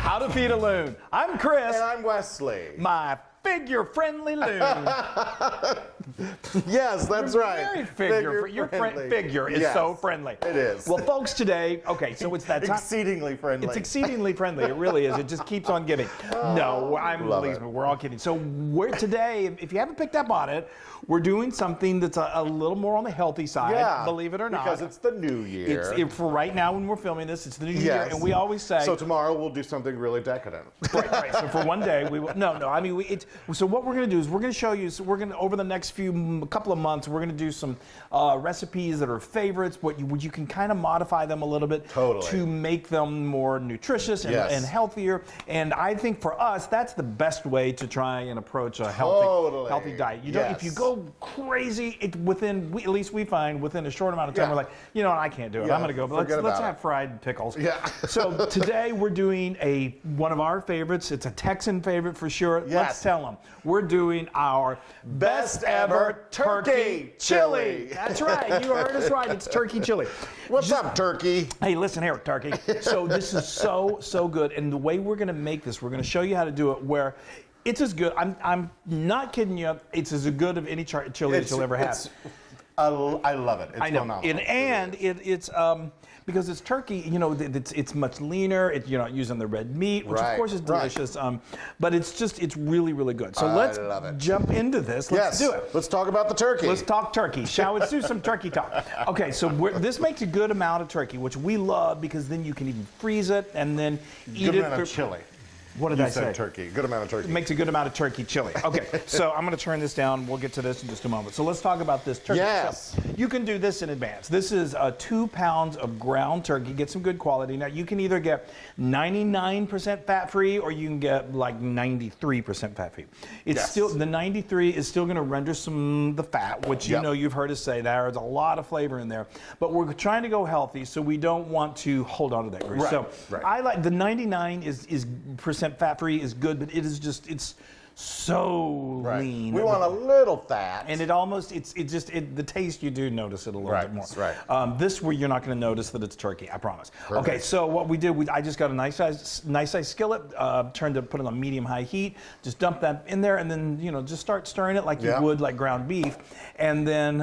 How to feed a loon. I'm Chris. And I'm Wesley. My figure-friendly loon. Yes, that's right. Very your figure is so friendly. It is. Well, folks, today, okay, so it's that time. Exceedingly friendly. It's exceedingly friendly. It really is. It just keeps on giving. No, we're all kidding. So today, if you haven't picked up on it, we're doing something that's a little more on the healthy side, believe it or not. Because it's the new year. For right now when we're filming this, it's the new year, and we always say. So tomorrow we'll do something really decadent. Right. So for one day, we will. No. I mean, so what we're going to do is we're going to show you. So we're going to over the next couple of months, we're going to do some recipes that are favorites. What you can kind of modify them a little bit to make them more nutritious and healthier. And I think for us, that's the best way to try and approach a healthy diet. You don't if you go crazy at least we find within a short amount of time we're like, I can't do it. I'm going to go. But let's have fried pickles. Yeah. So today we're doing one of our favorites. It's a Texan favorite for sure. Yes. Let's tell them. We're doing our best ever turkey chili. That's right. You heard us right. It's turkey chili. What's up, turkey? Hey, listen here, turkey. So this is so good. And the way we're going to make this, we're going to show you how to do it where it's as good. I'm not kidding you. It's as good of any chili that you'll ever have. I love it. It's phenomenal. And it's because it's turkey, it's much leaner. You're not using the red meat, which of course is delicious. But it's really, really good. So let's jump into this. Let's do it. Let's talk about the turkey. Let's talk turkey. Let's do some turkey talk. Okay, so this makes a good amount of turkey, which we love because then you can even freeze it and then eat good it. Amount of chili. What did I say? Turkey. Good amount of turkey. It makes a good amount of turkey chili. Okay, so I'm going to turn this down. We'll get to this in just a moment. So let's talk about this turkey. Yes. So you can do this in advance. This is 2 pounds of ground turkey. Get some good quality. Now, you can either get 99% fat-free or you can get like 93% fat-free. It's still, the 93 is still going to render the fat, which you've heard us say there's a lot of flavor in there. But we're trying to go healthy, so we don't want to hold on to that grease. I like the 99 is percent fat-free is good, but it's so lean. We want a little fat. And the taste, you do notice it a little bit more. Right. This where you're not going to notice that it's turkey, I promise. Perfect. Okay, so what we did, I just got a nice size skillet, put it on medium-high heat, just dump that in there, and then, just start stirring it like you would like ground beef. And then,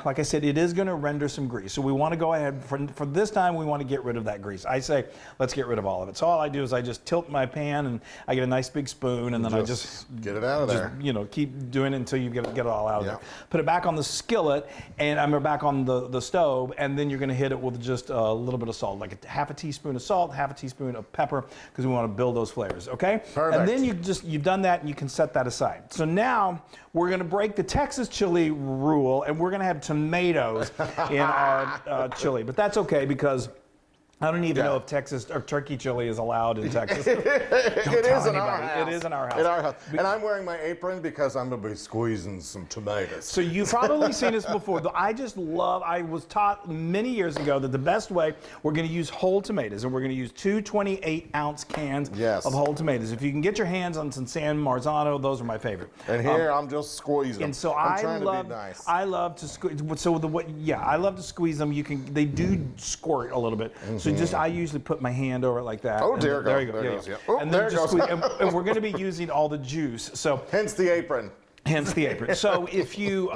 like I said, it is going to render some grease. So we want to go ahead, for this time, we want to get rid of that grease. I say, let's get rid of all of it. So all I do is I just tilt my pan, and I get a nice big spoon, and then I just get it out of there. Keep doing it until you get it all out of there. Put it back on the skillet, and I'm back on the stove, and then you're going to hit it with just a little bit of salt, like half a teaspoon of salt, half a teaspoon of pepper, because we want to build those flavors. Okay. Perfect. And then you've done that, and you can set that aside. So now we're going to break the Texas chili rule, and we're going to have tomatoes in our chili, but that's okay because I don't even know if Texas or turkey chili is allowed in Texas. It is in our house. It is in our house. In our house. And I'm wearing my apron because I'm going to be squeezing some tomatoes. So you've probably seen this before. I was taught many years ago that the best way, we're going to use whole tomatoes, and we're going to use 2 28-ounce cans of whole tomatoes. If you can get your hands on some San Marzano, those are my favorite. And here I'm just squeezing them. And so I'm trying to be nice. I love to squeeze. I love to squeeze them. They do squirt a little bit. So I usually put my hand over it like that. Oh, there you go. There goes. Oh, and there it goes. And we're going to be using all the juice. So hence the apron. So if you,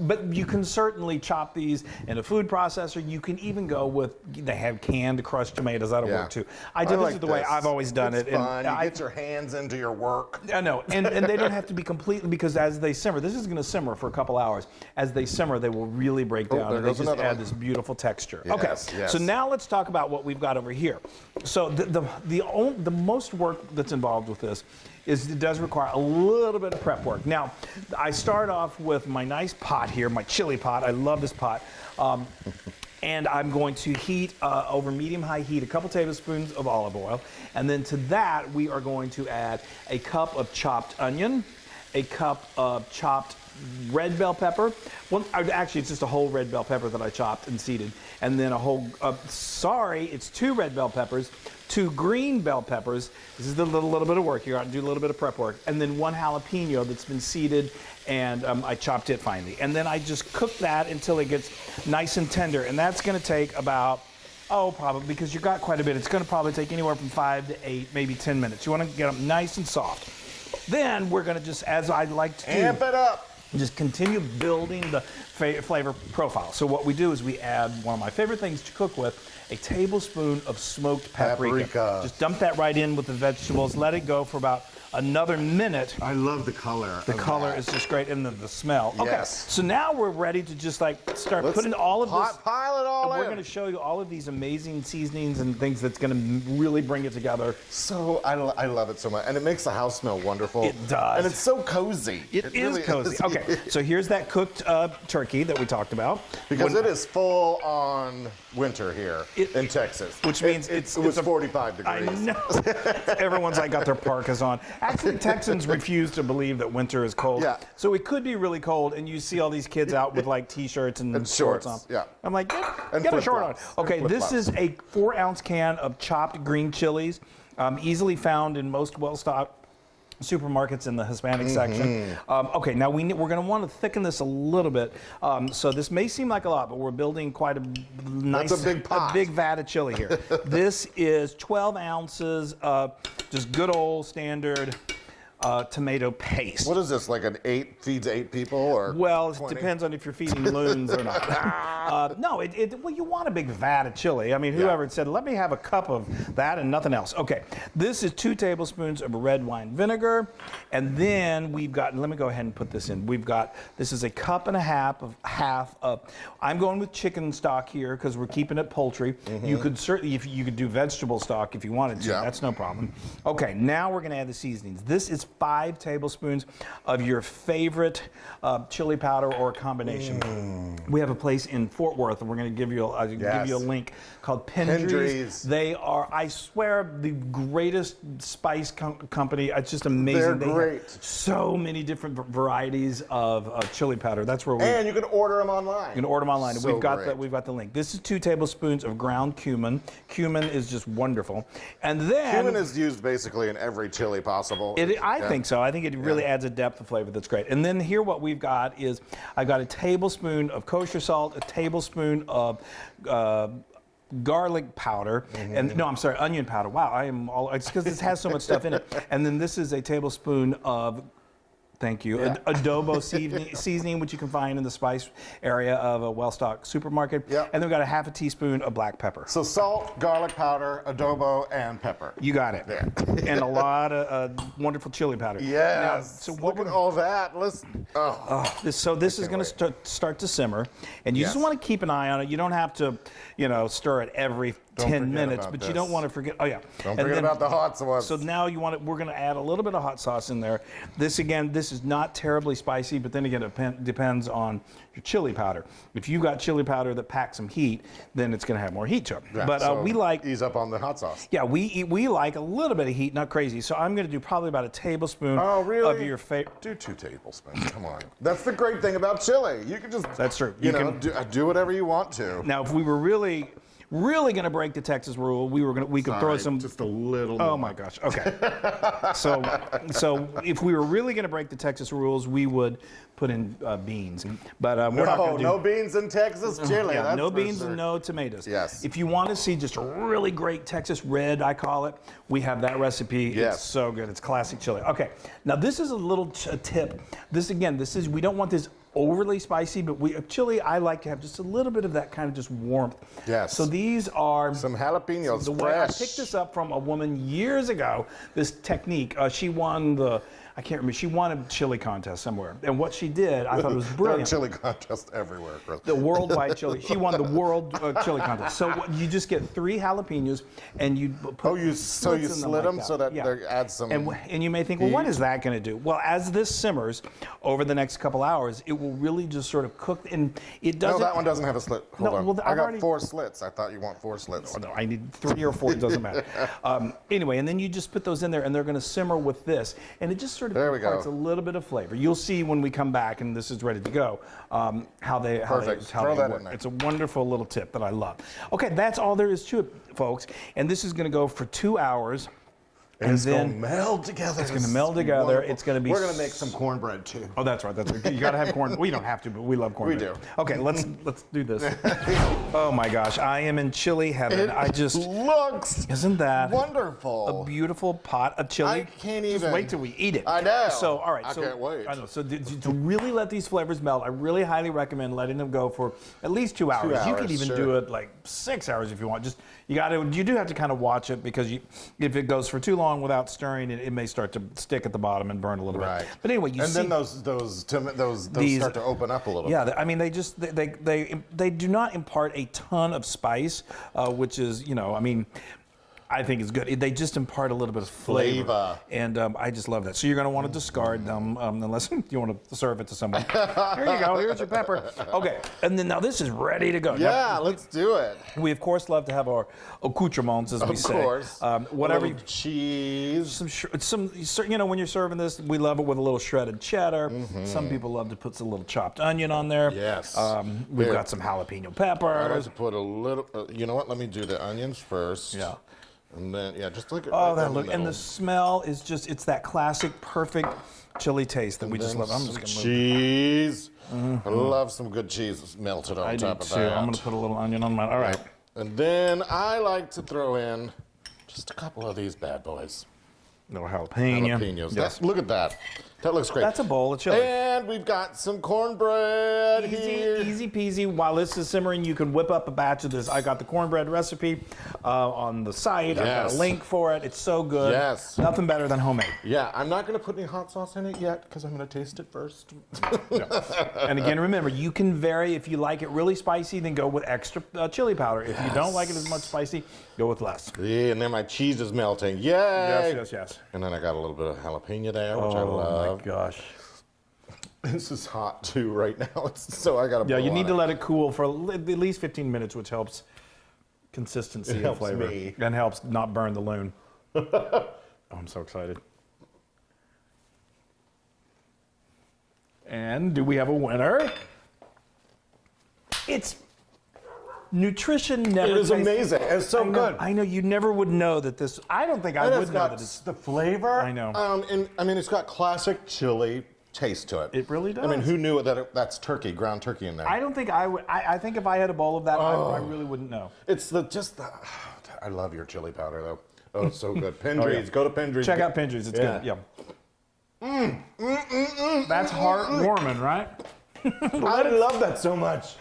but you can certainly chop these in a food processor. You can even go with, they have canned crushed tomatoes. That'll work too. This is the way I've always done it. Fun. You get your hands into your work. I know, and they don't have to be completely, because as they simmer, this is going to simmer for a couple hours. As they simmer, they will really break down, and they just add this beautiful texture. Yes, okay, so now let's talk about what we've got over here. So the most work that's involved with this is it does require a little bit of prep work. Now, I start off with my nice pot here, my chili pot. I love this pot. And I'm going to heat over medium-high heat a couple tablespoons of olive oil. And then to that, we are going to add a cup of chopped onion, a cup of chopped red bell pepper. Well, actually, it's just a whole red bell pepper that I chopped and seeded. And then it's 2 red bell peppers, 2 green bell peppers. This is a little bit of work. You're going to do a little bit of prep work. And then 1 jalapeno that's been seeded, and I chopped it finely. And then I just cook that until it gets nice and tender. And that's going to take about Oh, probably, because you got quite a bit. It's going to probably take anywhere from 5 to 8, maybe 10 minutes. You want to get them nice and soft. Then we're going to just, as I like to do, Amp it up. just continue building the flavor profile. So what we do is we add one of my favorite things to cook with, a tablespoon of smoked paprika. Just dump that right in with the vegetables. Let it go for about another minute. I love the color. The color is just great, and the smell. Okay, Yes. so now we're ready to just like start putting all of this. Pile it all in. We're going to show you all of these amazing seasonings and things that's going to really bring it together. So I love it so much, and it makes the house smell wonderful. It does. And it's so cozy. It is really cozy. is. Okay, so here's that cooked turkey that we talked about. Because it is full on winter here in Texas. Which means it was 45 degrees. I know. Everyone's like got their parkas on. Actually, Texans refuse to believe that winter is cold. Yeah. So it could be really cold, and you see all these kids out with like t-shirts and shorts on. Yeah. I'm like, And get a short on. flip-flops. Okay, And this is flip-flops. a 4-ounce can of chopped green chilies, easily found in most well-stocked supermarkets in the Hispanic section. Okay, now we're going to want to thicken this a little bit. So this may seem like a lot, but we're building quite a nice, That's a big pot. big vat of chili here. This is 12 ounces of just good old standard tomato paste. What is this, like an 8 feeds 8 people? Or Well, it 20? depends on if you're feeding loons or not. No, well, you want a big vat of chili. I mean, whoever said, let me have a cup of that and nothing else. Okay, this is 2 tablespoons of red wine vinegar. And then we've got, let me go ahead and put this in. This is a cup and a half of, I'm going with chicken stock here because we're keeping it poultry. You could certainly, if you could do vegetable stock if you wanted to, that's no problem. Okay, now we're gonna add the seasonings. This is 5 tablespoons of your favorite chili powder or combination. We have a place in Fort Worth, and we're going to give you a link called Pendry's. They are, I swear, the greatest spice company. It's just amazing. They're great. Have so many different varieties of chili powder. That's where we. And you can order them online. You can order them online. So We've got the link. This is 2 tablespoons of ground cumin. Cumin is just wonderful. And then Cumin is used basically in every chili possible. I think so. I think it really adds a depth of flavor that's great. And then here what we've got is I've got a tablespoon of kosher salt, a tablespoon of garlic powder, and no, I'm sorry, onion powder. Wow, it's because this has so much stuff in it. And then this is a tablespoon of adobo seasoning, which you can find in the spice area of a well-stocked supermarket. Yep. And then we've got a half a teaspoon of black pepper. So salt, garlic powder, adobo, and pepper. You got it. Yeah. And a lot of wonderful chili powder. Yes. Now, so Look at all that. Listen. This is going to start to simmer, and you just want to keep an eye on it. You don't have to, stir it every 10 minutes, but you don't want to forget. Oh yeah. Don't forget about the hot sauce. So now we're going to add a little bit of hot sauce in there. This is not terribly spicy, but then again, it depends on your chili powder. If you've got chili powder that packs some heat, then it's going to have more heat to it. Yeah, but so we like ease up on the hot sauce. Yeah, we like a little bit of heat, not crazy. So I'm going to do probably about a tablespoon of your favorite. Do 2 tablespoons. Come on. That's the great thing about chili. You can just. That's true. You can do whatever you want to. Now, if we were really going to break the Texas rule, we could throw some. Just a little. Oh more. my gosh. Okay. so if we were really going to break the Texas rules, we would put in beans. But we're not going to do. No beans in Texas chili. Yeah, that's no for beans sure. and no tomatoes. Yes. If you want to see just a really great Texas red, I call it, we have that recipe. Yes. It's so good. It's classic chili. Okay. Now this is a little tip. We don't want this overly spicy, but chili, I like to have just a little bit of that kind of just warmth. Yes. So these are Some jalapenos. the way I fresh. picked this up from a woman years ago. This technique, she won I can't remember. She won a chili contest somewhere, and what she did, I thought it was brilliant. There are chili contests everywhere, Chris. The worldwide chili. She won the world chili contest. So you just get 3 jalapenos, and you put you slits in slit them so that Yeah. they add some. And you may think, well, what is that going to do? Well, as this simmers over the next couple hours, it will really just sort of cook, and it doesn't. No, that one doesn't have a slit. Hold on. well, I I've got already- 4 slits. I thought you want 4 slits. No, I need 3 or 4. It doesn't matter. Anyway, and then you just put those in there, and they're going to simmer with this, and it just sort of There we go. imparts a little bit of flavor. You'll see when we come back, and this is ready to go, how they Perfect. Throw that in work. there. It's a wonderful little tip that I love. Okay, that's all there is to it, folks, and this is going to go for 2 hours. And it's going to meld together. It's going to meld together. Wonderful. It's going to be. We're going to make some cornbread too. Oh, that's right. That's right. You got to have corn. We don't have to, but we love cornbread. We do. Okay, let's do this. Oh my gosh, I am in chili heaven. It looks isn't that wonderful? A beautiful pot of chili. I can't even. Just wait till we eat it. I know. So all right. I can't wait. I know. So to really let these flavors melt, I really highly recommend letting them go for at least 2 hours. 2 hours. You could even do it like 6 hours if you want. Just you do have to kind of watch it because if it goes for too long without stirring, it may start to stick at the bottom and burn a little bit. But anyway, then those start to open up a little. Yeah, I mean they do not impart a ton of spice, which is I think it's good. They just impart a little bit of flavor. And I just love that. So you're going to want to discard them unless you want to serve it to someone. Here you go. Here's your pepper. Okay. And then now this is ready to go. Yeah, now, let's do it. We, of course, love to have our accoutrements, as we say. Of course. Whatever. Cheese. When you're serving this, we love it with a little shredded cheddar. Mm-hmm. Some people love to put a little chopped onion on there. Yes. We've got some jalapeno peppers. I like to put a little, you know what? Let me do the onions first. Yeah. And then, just look at and the smell is it's that classic, perfect chili taste that we just love. I'm just going to cheese. I love some good cheese melted on top of that. I'm going to put a little onion on mine. All right. And then I like to throw in just a couple of these bad boys. Little jalapeno. Jalapenos. Yes. Look at that. That looks great. That's a bowl of chili. And we've got some cornbread here. Easy peasy. While this is simmering, you can whip up a batch of this. I got the cornbread recipe on the site. I've got a link for it. It's so good. Yes. Nothing better than homemade. Yeah, I'm not going to put any hot sauce in it yet because I'm going to taste it first. And again, remember, you can vary. If you like it really spicy, then go with extra chili powder. If you don't like it as much spicy, go with less. Yeah, and then my cheese is melting. Yay! Yes. And then I got a little bit of jalapeno there, which I love. Oh my gosh. This is hot too right now. So I got to. Yeah, you need to let it cool for at least 15 minutes, which helps consistency of flavor and helps not burn the loon. Oh, I'm so excited. And do we have a winner? It's nutrition never. It is amazing. It's so good. I know you never would know that this. I don't think I would know that it's the flavor. I know. And I mean, it's got classic chili taste to it. It really does. I mean, who knew that's turkey, ground turkey in there? I don't think I would. I think if I had a bowl of that, I really wouldn't know. It's I love your chili powder though. Oh, it's so good. Pendry's. Go to Pendry's. Check out Pendry's. It's good. Yeah. That's heartwarming, right? I love that so much.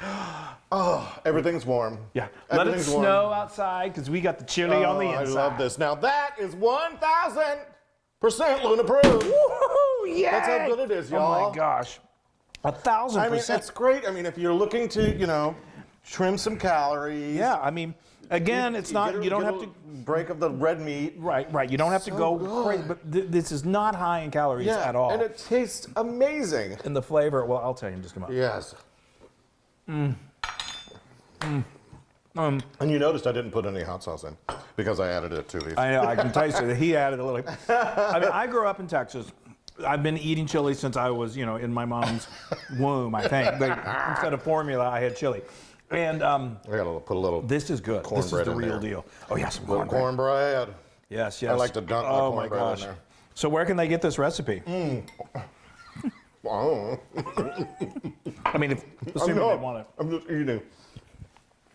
Oh, everything's warm. Yeah. Let it snow outside because we got the chili on the inside. I love this. Now that is 1,000% Loon approved. Woohoo! Yeah. That's how good it is, y'all. Oh my gosh. 1,000%. I mean, it's great. I mean, if you're looking to, trim some calories. Yeah. I mean, again, it's not. You don't have to break of the red meat. Right. You don't have to go crazy. But this is not high in calories at all. And it tastes amazing. And the flavor. Well, I'll tell you in just a moment. Yes. And you noticed I didn't put any hot sauce in because I added it to these. I know, I can taste it. He added a little. I mean, I grew up in Texas. I've been eating chili since I was, in my mom's womb, I think. Instead of formula, I had chili. And I gotta put a little. This is good. This is the real deal. Oh yeah, some cornbread. Yes. I like to dunk my cornbread in there. So where can they get this recipe? Wow. I mean, assuming they want it. I'm just eating.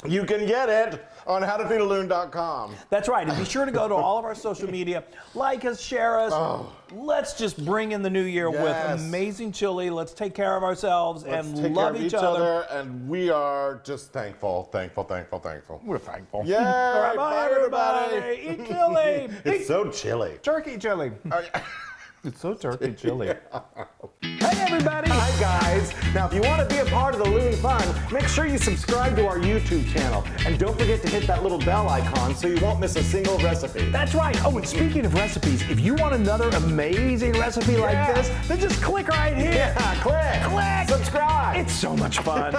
You can get it on howtofeedaloon.com. That's right. And be sure to go to all of our social media. Like us, share us. Oh. Let's just bring in the new year with amazing chili. Let's take care of ourselves and love each other. And we are just thankful. We're thankful. Yay! All right, bye, everybody. Eat chili. It's so chilly. Turkey chili. It's so turkey chili. Hey, everybody. Hi, guys. Now, if you want to be a part of the Loon fun, make sure you subscribe to our YouTube channel. And don't forget to hit that little bell icon so you won't miss a single recipe. That's right. Oh, and speaking of recipes, if you want another amazing recipe like this, then just click right here. Yeah, click. Click. Subscribe. It's so much fun.